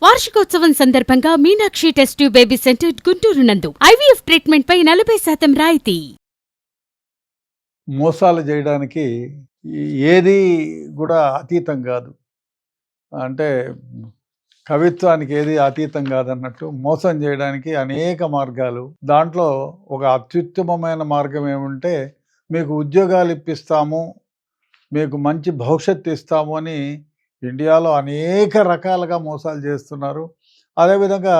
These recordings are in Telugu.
వార్షికోత్సవం సందర్భంగా Meenakshi test tube baby centre Guntur నందు ఐవీఎఫ్ ట్రీట్మెంట్ పై 40% రాయితీ. మోసాలు చేయడానికి ఏది కూడా అతీతం కాదు. అంటే కవిత్వానికి ఏది అతీతం కాదన్నట్టు మోసం చేయడానికి అనేక మార్గాలు. దాంట్లో ఒక అత్యుత్తమమైన మార్గం ఏమంటే, మీకు ఉద్యోగాలు ఇప్పిస్తాము, మీకు మంచి భవిష్యత్తు ఇస్తాము అని ఇండియాలో అనేక రకాలుగా మోసాలు చేస్తున్నారు. అదేవిధంగా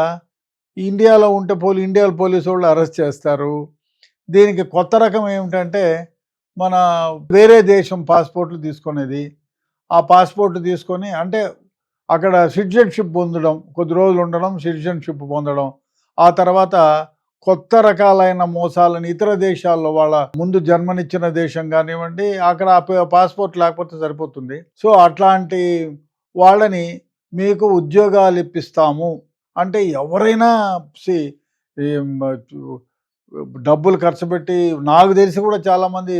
ఇండియాలో ఉంటే ఇండియా పోలీసు వాళ్ళు అరెస్ట్ చేస్తారు. దీనికి కొత్త రకం ఏమిటంటే, మన వేరే దేశం పాస్పోర్ట్లు తీసుకునేది. ఆ పాస్పోర్ట్ తీసుకొని అంటే అక్కడ సిటిజన్షిప్ పొందడం, కొద్ది రోజులు ఉండడం, సిటిజన్షిప్ పొందడం, ఆ తర్వాత కొత్త రకాలైన మోసాలను ఇతర దేశాల్లో వాళ్ళ ముందు జన్మనిచ్చిన దేశం కానివ్వండి, అక్కడ పాస్పోర్ట్ లేకపోతే సరిపోతుంది. సో అట్లాంటి వాళ్ళని మీకు ఉద్యోగాలు ఇప్పిస్తాము అంటే ఎవరైనా డబ్బులు ఖర్చు పెట్టి, నాకు తెలిసి కూడా చాలామంది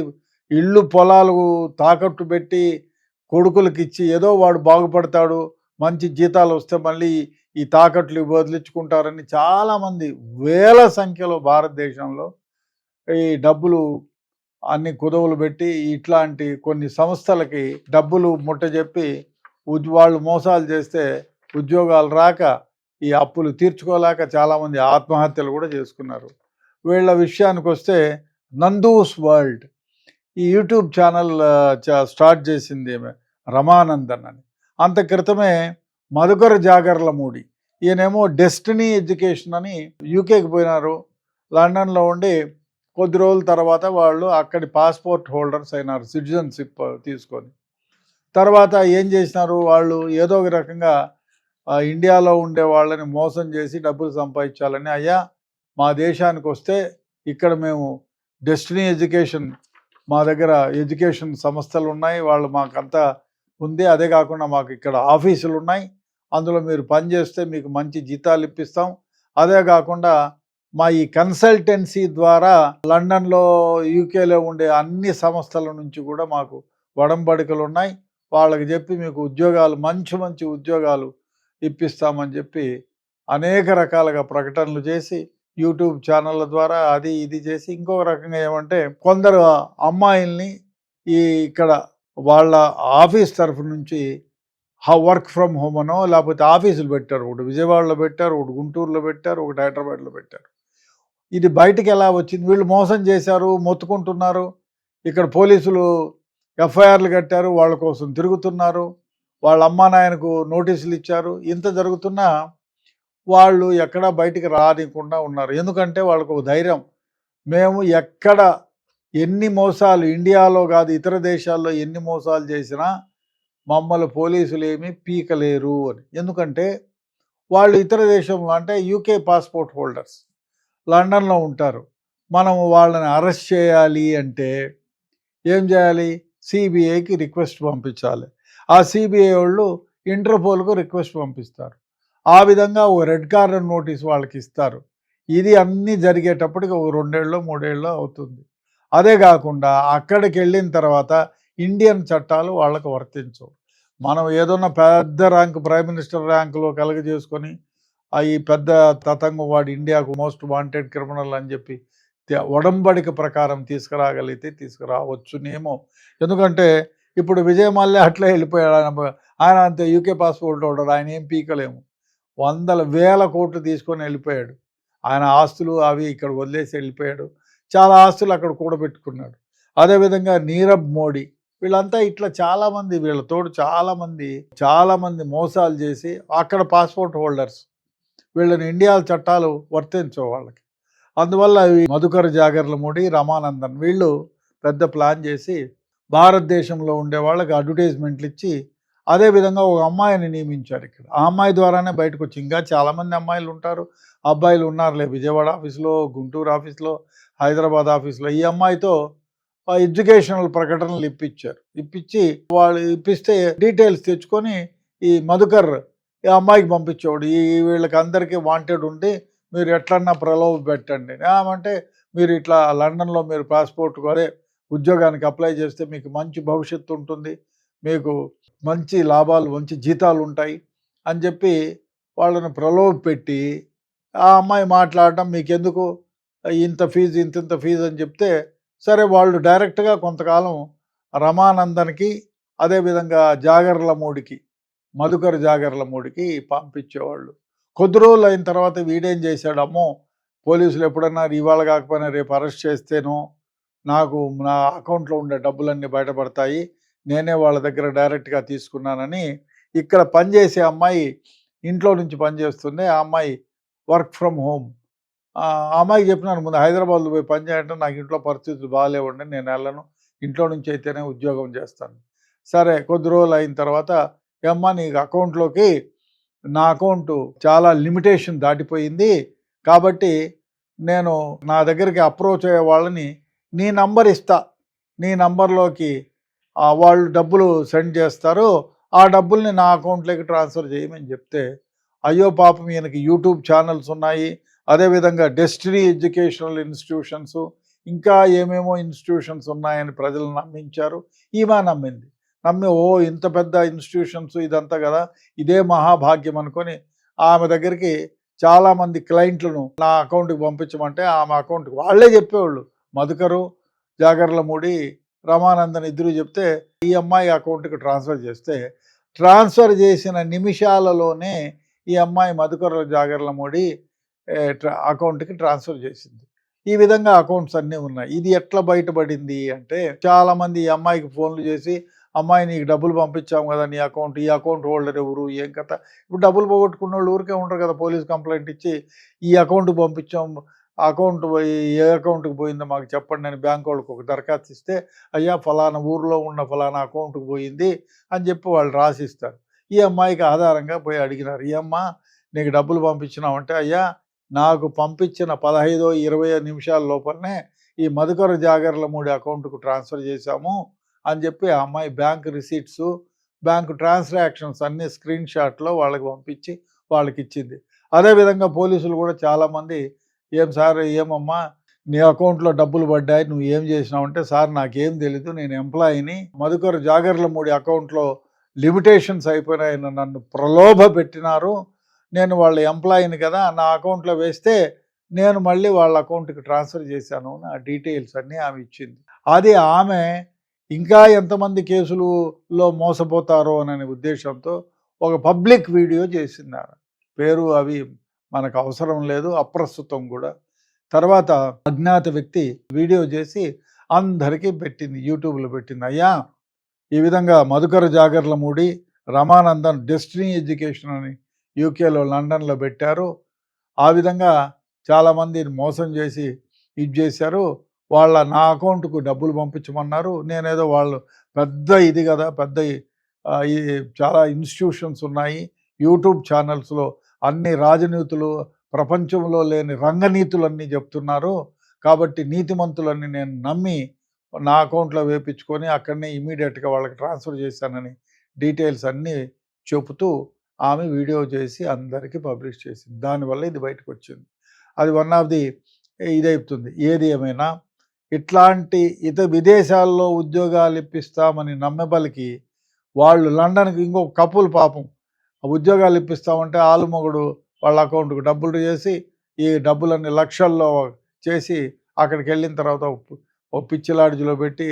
ఇళ్ళు పొలాలు తాకట్టు పెట్టి కొడుకులకి ఇచ్చి ఏదో వాడు బాగుపడతాడు, మంచి జీతాలు వస్తే మళ్ళీ ఈ తాకట్లు వదిలించుకుంటారని చాలామంది వేల సంఖ్యలో భారతదేశంలో ఈ డబ్బులు అన్ని కుదవులు పెట్టి ఇట్లాంటి కొన్ని సంస్థలకి డబ్బులు ముట్టజెప్పి వాళ్ళు మోసాలు చేస్తే ఉద్యోగాలు రాక ఈ అప్పులు తీర్చుకోలేక చాలామంది ఆత్మహత్యలు కూడా చేసుకున్నారు. వీళ్ళ విషయానికి వస్తే నందూస్ వరల్డ్ ఈ యూట్యూబ్ ఛానల్ స్టార్ట్ చేసింది రమానందన్ అని. అంత క్రితమే మధుకర్ జాగర్లమూడి, ఈయనేమో డెస్టినీ ఎడ్యుకేషన్ అని యూకేకి పోయినారు. లండన్లో ఉండి కొద్ది రోజుల తర్వాత వాళ్ళు అక్కడి పాస్పోర్ట్ హోల్డర్స్ అయినారు సిటిజన్షిప్ తీసుకొని. తర్వాత ఏం చేసినారు, వాళ్ళు ఏదో ఒక రకంగా ఇండియాలో ఉండే వాళ్ళని మోసం చేసి డబ్బులు సంపాదించాలని, అయ్యా మా దేశానికి వస్తే ఇక్కడ మేము డెస్టినీ ఎడ్యుకేషన్, మా దగ్గర ఎడ్యుకేషన్ సంస్థలు ఉన్నాయి, వాళ్ళు మాకంతా ఉంది, అదే కాకుండా మాకు ఇక్కడ ఆఫీసులు ఉన్నాయి, అందులో మీరు పనిచేస్తే మీకు మంచి జీతాలు ఇప్పిస్తాం, అదే కాకుండా మా ఈ కన్సల్టెన్సీ ద్వారా లండన్లో యూకేలో ఉండే అన్ని సంస్థల నుంచి కూడా మాకు వడంబడికలు ఉన్నాయి, వాళ్ళకి చెప్పి మీకు ఉద్యోగాలు మంచి మంచి ఉద్యోగాలు ఇప్పిస్తామని చెప్పి అనేక రకాలుగా ప్రకటనలు చేసి యూట్యూబ్ ఛానళ్ళ ద్వారా అది ఇది చేసి, ఇంకొక రకంగా ఏమంటే కొందరు అమ్మాయిల్ని ఇక్కడ వాళ్ళ ఆఫీస్ తరఫు నుంచి వర్క్ ఫ్రమ్ హోమ్ అనో లేకపోతే ఆఫీసులు పెట్టారు. ఒకటి విజయవాడలో పెట్టారు, ఒకటి గుంటూరులో పెట్టారు, ఒకటి హైదరాబాద్లో పెట్టారు. ఇది బయటికి ఎలా వచ్చింది, వీళ్ళు మోసం చేశారు, మొత్తుకుంటున్నారు, ఇక్కడ పోలీసులు ఎఫ్ఐఆర్లు కట్టారు, వాళ్ళ కోసం తిరుగుతున్నారు, వాళ్ళ అమ్మా నాయనకు నోటీసులు ఇచ్చారు. ఇంత జరుగుతున్నా వాళ్ళు ఎక్కడా బయటికి రానికుండా ఉన్నారు. ఎందుకంటే వాళ్ళకు ఒక ధైర్యం, మేము ఎక్కడ ఎన్ని మోసాలు, ఇండియాలో కాదు ఇతర దేశాల్లో ఎన్ని మోసాలు చేసినా మమ్మల్ని పోలీసులు ఏమీ పీకలేరు అని. ఎందుకంటే వాళ్ళు ఇతర దేశంలో అంటే యూకే పాస్పోర్ట్ హోల్డర్స్ లండన్లో ఉంటారు. మనము వాళ్ళని అరెస్ట్ చేయాలి అంటే ఏం చేయాలి, సిబిఐకి రిక్వెస్ట్ పంపించాలి. ఆ సిబిఐ వాళ్ళు ఇంటర్పోల్కు రిక్వెస్ట్ పంపిస్తారు. ఆ విధంగా ఒక రెడ్ కార్నర్ నోటీస్ వాళ్ళకి ఇస్తారు. ఇది అన్నీ జరిగేటప్పటికి ఒక 2 ఏళ్ళో 3 ఏళ్ళో అవుతుంది. అదే కాకుండా అక్కడికి వెళ్ళిన తర్వాత ఇండియన్ చట్టాలు వాళ్ళకు వర్తించవు. మనం ఏదన్నా పెద్ద ర్యాంక్ ప్రైమ్ మినిస్టర్ ర్యాంకులో కలుగజేసుకొని ఈ పెద్ద తతంగం వాడు ఇండియాకు మోస్ట్ వాంటెడ్ క్రిమినల్ అని చెప్పి ఒడంబడిక ప్రకారం తీసుకురాగలిగితే తీసుకురావచ్చునేమో. ఎందుకంటే ఇప్పుడు విజయ్ మల్య అట్లే వెళ్ళిపోయాడు, ఆయన అంతే యూకే పాస్పోర్ట్ హోల్డర్, ఆయన ఏం పీకలేము. వందల వేల కోట్లు తీసుకొని వెళ్ళిపోయాడు. ఆయన ఆస్తులు అవి ఇక్కడ వదిలేసి వెళ్ళిపోయాడు. చాలా ఆస్తులు అక్కడ కూడబెట్టుకున్నాడు. అదేవిధంగా నీరవ్ మోడీ, వీళ్ళంతా ఇట్లా చాలామంది, వీళ్ళతోడు చాలామంది మోసాలు చేసి అక్కడ పాస్పోర్ట్ హోల్డర్స్, వీళ్ళని ఇండియా చట్టాలు వర్తించవు వాళ్ళకి. అందువల్ల మధుకర్ జాగర్లమూడి, రమానందన్ వీళ్ళు పెద్ద ప్లాన్ చేసి భారతదేశంలో ఉండే వాళ్ళకి అడ్వర్టైజ్మెంట్లు ఇచ్చి అదేవిధంగా ఒక అమ్మాయిని నియమించారు ఇక్కడ. ఆ అమ్మాయి ద్వారానే బయటకు వచ్చి, ఇంకా చాలామంది అమ్మాయిలు ఉంటారు, అబ్బాయిలు ఉన్నారులే, విజయవాడ ఆఫీస్లో, గుంటూరు ఆఫీస్లో, హైదరాబాద్ ఆఫీస్లో. ఈ అమ్మాయితో ఎడ్యుకేషనల్ ప్రకటనలు ఇప్పించి వాళ్ళు ఇప్పిస్తే డీటెయిల్స్ తెచ్చుకొని ఈ మధుకర్ ఈ అమ్మాయికి పంపించేవాడు. వీళ్ళకి అందరికీ వాంటెడ్ ఉండి మీరు ఎట్లన్నా ప్రలోభ పెట్టండి అంటే, మీరు ఇట్లా లండన్లో మీరు పాస్పోర్ట్ అదే ఉద్యోగానికి అప్లై చేస్తే మీకు మంచి భవిష్యత్తు ఉంటుంది, మీకు మంచి లాభాలు మంచి జీతాలు ఉంటాయి అని చెప్పి వాళ్ళని ప్రలోభపెట్టి ఆ అమ్మాయి మాట్లాడడం, మీకెందుకు ఇంత ఫీజు ఇంత ఫీజు అని చెప్తే, సరే వాళ్ళు డైరెక్ట్గా కొంతకాలం రమానందన్కి అదేవిధంగా జాగర్లమూడికి మధుకర్ జాగర్లమూడికి పంపించేవాళ్ళు. కొద్ది రోజులు అయిన తర్వాత వీడేం చేశాడు, అమ్మో పోలీసులు ఎప్పుడన్నా ఇవాళ కాకపోయినా రేపు అరెస్ట్ చేస్తేనో నాకు నా అకౌంట్లో ఉండే డబ్బులన్నీ బయటపడతాయి, నేనే వాళ్ళ దగ్గర డైరెక్ట్గా తీసుకున్నానని ఇక్కడ పనిచేసే అమ్మాయి ఇంట్లో నుంచి పనిచేస్తుంది, ఆ అమ్మాయి వర్క్ ఫ్రమ్ హోమ్, ఆ అమ్మాయికి చెప్పినాను ముందు హైదరాబాద్లో పోయి పని చేయంటే, నాకు ఇంట్లో పరిస్థితులు బాగాలేవండి, నేను వెళ్ళను, ఇంట్లో నుంచి అయితేనే ఉద్యోగం చేస్తాను. సరే కొద్ది రోజులు అయిన తర్వాత ఏమ్మా నీకు అకౌంట్లోకి నా అకౌంట్ చాలా లిమిటేషన్ దాటిపోయింది, కాబట్టి నేను నా దగ్గరికి అప్రోచ్ అయ్యే వాళ్ళని నీ నంబర్ ఇస్తా, నీ నంబర్లోకి వాళ్ళు డబ్బులు సెండ్ చేస్తారు, ఆ డబ్బుల్ని నా అకౌంట్లోకి ట్రాన్స్ఫర్ చేయమని చెప్తే, అయ్యో పాపం ఈయనకి యూట్యూబ్ ఛానల్స్ ఉన్నాయి, అదేవిధంగా డెస్టినీ ఎడ్యుకేషనల్ ఇన్స్టిట్యూషన్స్, ఇంకా ఏమేమో ఇన్స్టిట్యూషన్స్ ఉన్నాయని ప్రజలు నమ్మించారు. ఈమె నమ్మి ఓ ఇంత పెద్ద ఇన్స్టిట్యూషన్స్ ఇదంతా కదా, ఇదే మహాభాగ్యం అనుకొని ఆమె దగ్గరికి చాలామంది క్లయింట్లను నా అకౌంట్కి పంపించమంటే ఆమె అకౌంట్కి వాళ్ళే చెప్పేవాళ్ళు, మధుకరు జాగర్లమూడి రమానందన్ ఇద్దరు చెప్తే ఈ అమ్మాయి అకౌంట్కి ట్రాన్స్ఫర్ చేస్తే, ట్రాన్స్ఫర్ చేసిన నిమిషాలలోనే ఈ అమ్మాయి మధుకర్ జాగర్లమూడి అకౌంట్కి ట్రాన్స్ఫర్ చేసింది. ఈ విధంగా అకౌంట్స్ అన్నీ ఉన్నాయి. ఇది ఎట్లా బయటపడింది అంటే, చాలామంది ఈ అమ్మాయికి ఫోన్లు చేసి, అమ్మాయి నీకు డబ్బులు పంపించాము కదా, నీ అకౌంట్, ఈ అకౌంట్ హోల్డర్ ఎవరు, ఏం కథ, ఇప్పుడు డబ్బులు పోగొట్టుకున్న వాళ్ళు ఊరికే ఉంటారు కదా, పోలీస్ కంప్లైంట్ ఇచ్చి ఈ అకౌంట్కి పంపించాం, అకౌంట్ పోయి ఏ అకౌంట్కి పోయిందో మాకు చెప్పండి అని బ్యాంక్ వాళ్ళకి ఒక దరఖాస్తు ఇస్తే, అయ్యా ఫలానా ఊర్లో ఉన్న ఫలానా అకౌంట్కి పోయింది అని చెప్పి వాళ్ళు రాసిస్తారు. ఈ అమ్మాయికి ఆధారంగా పోయి అడిగినారు, ఈ అమ్మ నీకు డబ్బులు పంపించినామంటే, అయ్యా నాకు పంపించిన 15-20 నిమిషాల లోపలనే ఈ మధుకర్ జాగర్లమూడి అకౌంట్కు ట్రాన్స్ఫర్ చేశాము అని చెప్పి ఆ అమ్మాయి బ్యాంక్ రిసీట్స్, బ్యాంకు ట్రాన్సాక్షన్స్ అన్నీ స్క్రీన్ షాట్లో వాళ్ళకి పంపించి వాళ్ళకి ఇచ్చింది. అదేవిధంగా పోలీసులు కూడా చాలామంది, ఏం సార్ ఏమమ్మా నీ అకౌంట్లో డబ్బులు పడ్డాయి, నువ్వు ఏం చేసినావంటే, సార్ నాకేం తెలీదు, నేను ఎంప్లాయీని, మధుకర్ జాగర్లమూడి అకౌంట్లో లిమిటేషన్స్ అయిపోయినాయని నన్ను ప్రలోభ పెట్టినారు, నేను వాళ్ళ ఎంప్లాయీని కదా, నా అకౌంట్లో వేస్తే నేను మళ్ళీ వాళ్ళ అకౌంట్కి ట్రాన్స్ఫర్ చేశాను నా డీటెయిల్స్ అన్నీ ఆమె ఇచ్చింది. అది ఆమె ఇంకా ఎంతమంది కేసులలో మోసపోతారో అనే ఉద్దేశంతో ఒక పబ్లిక్ వీడియో చేసింది. పేరు అవి మనకు అవసరం లేదు, అప్రస్తుతం కూడా. తర్వాత అజ్ఞాత వ్యక్తి వీడియో చేసి అందరికీ పెట్టింది, యూట్యూబ్లో పెట్టింది, అయ్యా ఈ విధంగా మధుకర్ జాగర్లమూడి రమానందన్ డెస్టినీ ఎడ్యుకేషన్ అని యూకేలో లండన్లో పెట్టారు, ఆ విధంగా చాలామంది మోసం చేసి ఇది చేశారు, వాళ్ళ నా అకౌంట్కు డబ్బులు పంపించమన్నారు, నేనేదో వాళ్ళు పెద్ద ఇది కదా, పెద్ద చాలా ఇన్స్టిట్యూషన్స్ ఉన్నాయి, యూట్యూబ్ ఛానల్స్లో అన్ని రాజనీతులు, ప్రపంచంలో లేని రంగనీతులన్నీ చెప్తున్నారు, కాబట్టి నీతిమంతులన్నీ నేను నమ్మి నా అకౌంట్లో వేపించుకొని అక్కడనే ఇమీడియట్గా వాళ్ళకి ట్రాన్స్ఫర్ చేశానని డీటెయిల్స్ అన్నీ చెబుతూ ఆమె వీడియో చేసి అందరికీ పబ్లిష్ చేసింది. దానివల్ల ఇది బయటకు వచ్చింది. అది వన్ ఆఫ్ ది ఇదవుతుంది. ఏది ఏమైనా ఇట్లాంటి విదేశాల్లో ఉద్యోగాలు ఇప్పిస్తామని నమ్మబలికి వాళ్ళు లండన్కి ఇంకొక కపుల్ పాపం ఉద్యోగాలు ఇప్పిస్తామంటే ఆలుమొగుడు వాళ్ళ అకౌంట్కి డబ్బులు చేసి ఈ డబ్బులన్నీ లక్షల్లో చేసి అక్కడికి వెళ్ళిన తర్వాత ఒక పిచ్చి లాడ్జ్లో పెట్టి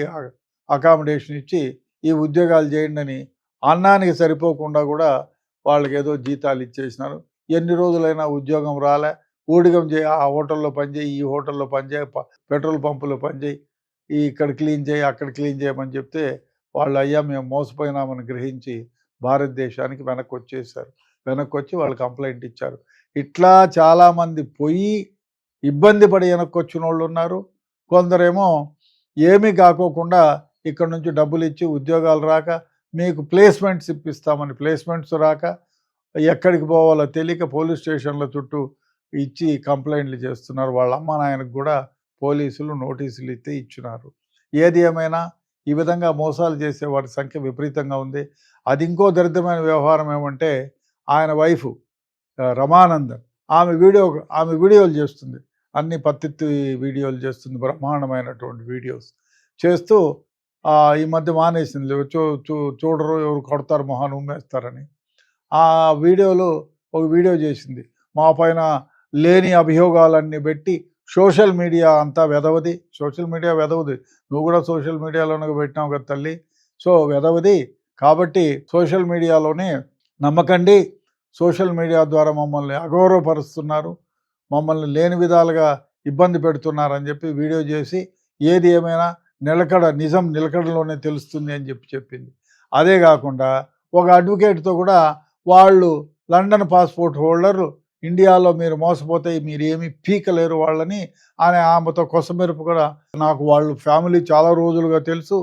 అకామిడేషన్ ఇచ్చి ఈ ఉద్యోగాలు చేయండి అని అన్నానికి సరిపోకుండా కూడా వాళ్ళకి ఏదో జీతాలు ఇచ్చేసినారు. ఎన్ని రోజులైనా ఉద్యోగం రాలే, ఊడిగం చేయి, ఆ హోటల్లో పనిచేయి, ఈ హోటల్లో పనిచేయి, పెట్రోల్ పంపులో పనిచేయి, ఇక్కడ క్లీన్ చేయి, అక్కడ క్లీన్ చేయమని చెప్తే వాళ్ళు అయ్యా మేము మోసపోయినామని గ్రహించి భారతదేశానికి వెనక్కి వచ్చేసారు. వెనక్కి వచ్చి వాళ్ళు కంప్లైంట్ ఇచ్చారు. ఇట్లా చాలామంది పోయి ఇబ్బంది పడి వెనక్కి వచ్చిన వాళ్ళు ఉన్నారు. కొందరేమో ఏమీ కాకోకుండా ఇక్కడ నుంచి డబ్బులు ఇచ్చి ఉద్యోగాలు రాక, మీకు ప్లేస్మెంట్స్ ఇప్పిస్తామని ప్లేస్మెంట్స్ రాక, ఎక్కడికి పోవాలో తెలియక పోలీస్ స్టేషన్ల చుట్టూ ఇచ్చి కంప్లైంట్లు చేస్తున్నారు. వాళ్ళ అమ్మ నాయనకు కూడా పోలీసులు నోటీసులు ఇచ్చినారు. ఏది ఏమైనా ఈ విధంగా మోసాలు చేసే వారి సంఖ్య విపరీతంగా ఉంది. అది ఇంకో దరిద్రమైన వ్యవహారం ఏమంటే, ఆయన వైఫ్ రమానందన్ ఆమె వీడియోలు చేస్తుంది, అన్ని పత్తిత్తి వీడియోలు చేస్తుంది, బ్రహ్మాండమైనటువంటి వీడియోస్ చేస్తూ ఈ మధ్య మానేసింది. చూడరు, ఎవరు కొడతారు మొహాన్ని ఉమ్మేస్తారని. ఆ వీడియోలో ఒక వీడియో చేసింది. మా పైన లేని అభియోగాలన్నీ పెట్టి సోషల్ మీడియా అంతా వెధవది, సోషల్ మీడియా వెధవది, నువ్వు కూడా సోషల్ మీడియాలోనే పెట్టినావు కదా తల్లి, సో వెధవది, కాబట్టి సోషల్ మీడియాలోనే నమ్మకండి, సోషల్ మీడియా ద్వారా మమ్మల్ని అగౌరవపరుస్తున్నారు, మమ్మల్ని లేని విధాలుగా ఇబ్బంది పెడుతున్నారని చెప్పి వీడియో చేసి ఏది ఏమైనా నిజం నిలకడలోనే తెలుస్తుంది అని చెప్పింది. అదే కాకుండా ఒక అడ్వకేట్తో కూడా వాళ్ళు లండన్ పాస్పోర్ట్ హోల్డర్లు, ఇండియాలో మీరు మోసపోతే మీరు ఏమీ పీకలేరు వాళ్ళని అని ఆమెతో కొసమెరుపు కూడా, నాకు వాళ్ళు ఫ్యామిలీ చాలా రోజులుగా తెలుసు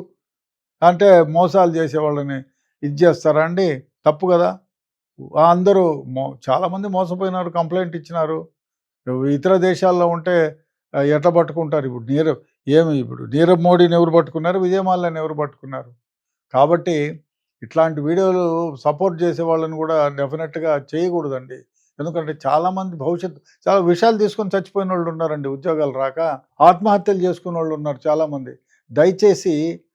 అంటే మోసాలు చేసే వాళ్ళని ఇది చేస్తారా అండి? తప్పు కదా. అందరూ చాలామంది మోసపోయినారు, కంప్లైంట్ ఇచ్చినారు. ఇతర దేశాల్లో ఉంటే ఎట్లా పట్టుకుంటారు? ఇప్పుడు నీరవ్ మోడీని ఎవరు పట్టుకున్నారు, విజయమాల్యాని ఎవరు పట్టుకున్నారు? కాబట్టి ఇట్లాంటి వీడియోలు సపోర్ట్ చేసే వాళ్ళని కూడా డెఫినెట్గా చేయకూడదండి. ఎందుకంటే చాలామంది చాలా విషయాలు తీసుకొని చచ్చిపోయిన వాళ్ళు ఉన్నారండి, ఉద్యోగాలు రాక ఆత్మహత్యలు చేసుకున్న వాళ్ళు ఉన్నారు చాలామంది. దయచేసి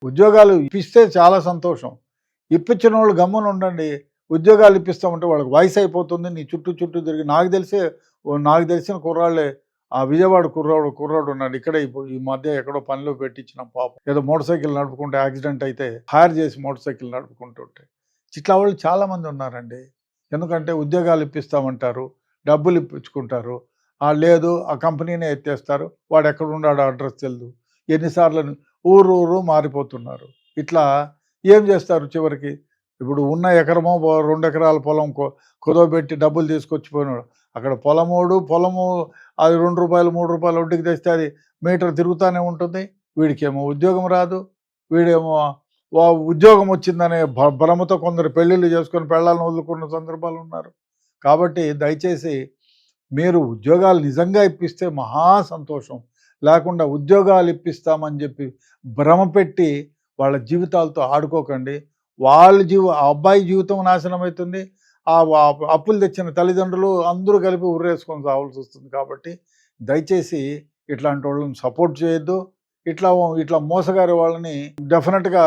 ఉద్యోగాలు ఇప్పిస్తే చాలా సంతోషం, ఇప్పించిన వాళ్ళు గమ్మున ఉండండి. ఉద్యోగాలు ఇప్పిస్తామంటే వాళ్ళకి వయసు అయిపోతుంది, నీ చుట్టూ తిరిగి నాకు తెలిసిన కుర్రాళ్ళే, ఆ విజయవాడ కుర్రాడు ఉన్నాడు, ఇక్కడే ఈ మధ్య ఎక్కడో పనిలో పెట్టించినాం పాపం, ఏదో మోటార్ సైకిల్ నడుపుకుంటే యాక్సిడెంట్ అయితే హైర్ చేసి మోటార్ సైకిల్ నడుపుకుంటుంటే. ఇట్లా వాళ్ళు చాలామంది ఉన్నారండి. ఎందుకంటే ఉద్యోగాలు ఇప్పిస్తామంటారు, డబ్బులు ఇప్పించుకుంటారు, లేదు ఆ కంపెనీనే ఎత్తేస్తారు, వాడు ఎక్కడ ఉన్నాడో అడ్రస్ తెలియదు, ఎన్నిసార్లు ఊరు మారిపోతున్నారు. ఇట్లా ఏం చేస్తారు చివరికి? ఇప్పుడు ఉన్న ఎకరమో 2 ఎకరాల పొలం కుదవబెట్టి డబ్బులు తీసుకొచ్చిపోయినాడు, అక్కడ పొలము అది ₹2 ₹3 వడ్డీకి తెస్తే అది మీటర్ తిరుగుతూనే ఉంటుంది. వీడికేమో ఉద్యోగం రాదు, వీడేమో ఉద్యోగం వచ్చిందనే భ్రమతో కొందరు పెళ్ళిళ్ళు చేసుకొని పెళ్ళాలను వదులుకున్న సందర్భాలు ఉన్నారు. కాబట్టి దయచేసి మీరు ఉద్యోగాలు నిజంగా ఇప్పిస్తే మహా సంతోషం, లేకుండా ఉద్యోగాలు ఇప్పిస్తామని చెప్పి భ్రమ పెట్టి వాళ్ళ జీవితాలతో ఆడుకోకండి. ఆ అబ్బాయి జీవితం నాశనం అవుతుంది, ఆ అప్పులు తెచ్చిన తల్లిదండ్రులు అందరూ కలిపి ఉర్రేసుకొని సావాల్సి వస్తుంది. కాబట్టి దయచేసి ఇట్లాంటి వాళ్ళని సపోర్ట్ చేయొద్దు. ఇట్లా మోసగారి వాళ్ళని డెఫినెట్గా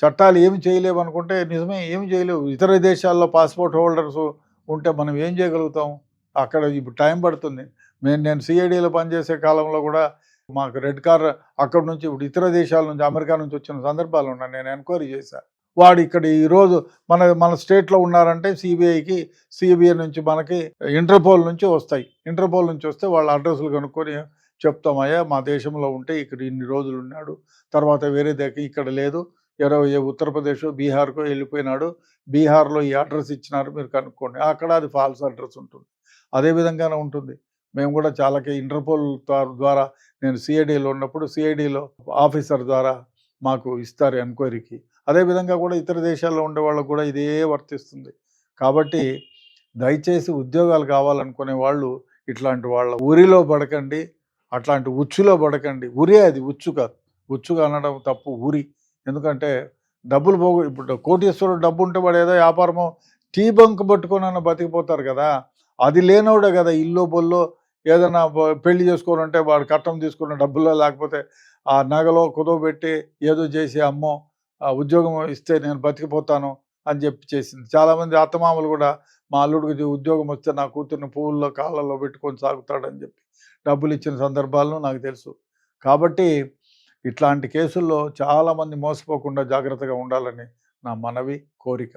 చట్టాలు ఏమి చేయలేవు అనుకుంటే నిజమే, ఏమి చేయలేవు. ఇతర దేశాల్లో పాస్పోర్ట్ హోల్డర్స్ ఉంటే మనం ఏం చేయగలుగుతాం? అక్కడ ఇప్పుడు టైం పడుతుంది. నేను సిఐడిలో పనిచేసే కాలంలో కూడా మాకు రెడ్ కార్ అక్కడి నుంచి ఇప్పుడు ఇతర దేశాల నుంచి, అమెరికా నుంచి వచ్చిన సందర్భాలు ఉన్నాయి. నేను ఎంక్వైరీ చేశాను. వాడు ఇక్కడ ఈరోజు మన స్టేట్లో ఉన్నారంటే సిబిఐ నుంచి మనకి ఇంటర్పోల్ నుంచి వస్తాయి. ఇంటర్పోల్ నుంచి వస్తే వాళ్ళ అడ్రస్లు కనుక్కొని చెప్తామయ్యా, మా దేశంలో ఉంటే ఇక్కడ ఇన్ని రోజులు ఉన్నాడు, తర్వాత వేరే దగ్గర ఇక్కడ లేదు, ఉత్తరప్రదేశ్ బీహార్కో వెళ్ళిపోయినాడు, బీహార్లో ఈ అడ్రస్ ఇచ్చినారు, మీరు కనుక్కోండి. అక్కడ అది ఫాల్స్ అడ్రస్ ఉంటుంది. అదేవిధంగానే ఉంటుంది. మేము కూడా చాలా ఇంటర్పోల్ ద్వారా, నేను సిఐడిలో ఉన్నప్పుడు సిఐడిలో ఆఫీసర్ ద్వారా మాకు ఇస్తారు ఎంక్వైరీకి. అదేవిధంగా కూడా ఇతర దేశాల్లో ఉండే వాళ్ళకు కూడా ఇదే వర్తిస్తుంది. కాబట్టి దయచేసి ఉద్యోగాలు కావాలనుకునే వాళ్ళు ఇట్లాంటి వాళ్ళ ఉరిలో పడకండి, అట్లాంటి ఉచ్చులో పడకండి. ఉరి అది, ఉచ్చు కాదు. ఉచ్చుగా అనడం తప్పు, ఉరి. ఎందుకంటే డబ్బులు ఇప్పుడు కోటీశ్వరుడు డబ్బు ఉంటే వాడు ఏదో వ్యాపారమో టీ బంక్ పట్టుకొని అన్న బతికిపోతారు కదా. అది లేనోడే కదా ఇల్లు బొల్లో ఏదైనా పెళ్లి చేసుకోవాలంటే వాడు కట్టం తీసుకున్న డబ్బుల్లో, లేకపోతే ఆ నగలో కుదవబెట్టి ఏదో చేసి అమ్మో ఉద్యోగం ఇస్తే నేను బతికిపోతాను అని చెప్పి చేసింది. చాలామంది అత్తమామలు కూడా మా అల్లుడికి ఉద్యోగం వస్తే నా కూతుర్ని పువ్వుల్లో కాళ్ళల్లో పెట్టుకొని సాగుతాడని చెప్పి డబ్బులు ఇచ్చిన సందర్భాలను నాకు తెలుసు. కాబట్టి ఇట్లాంటి కేసుల్లో చాలామంది మోసపోకుండా జాగ్రత్తగా ఉండాలని నా మనవి, కోరిక.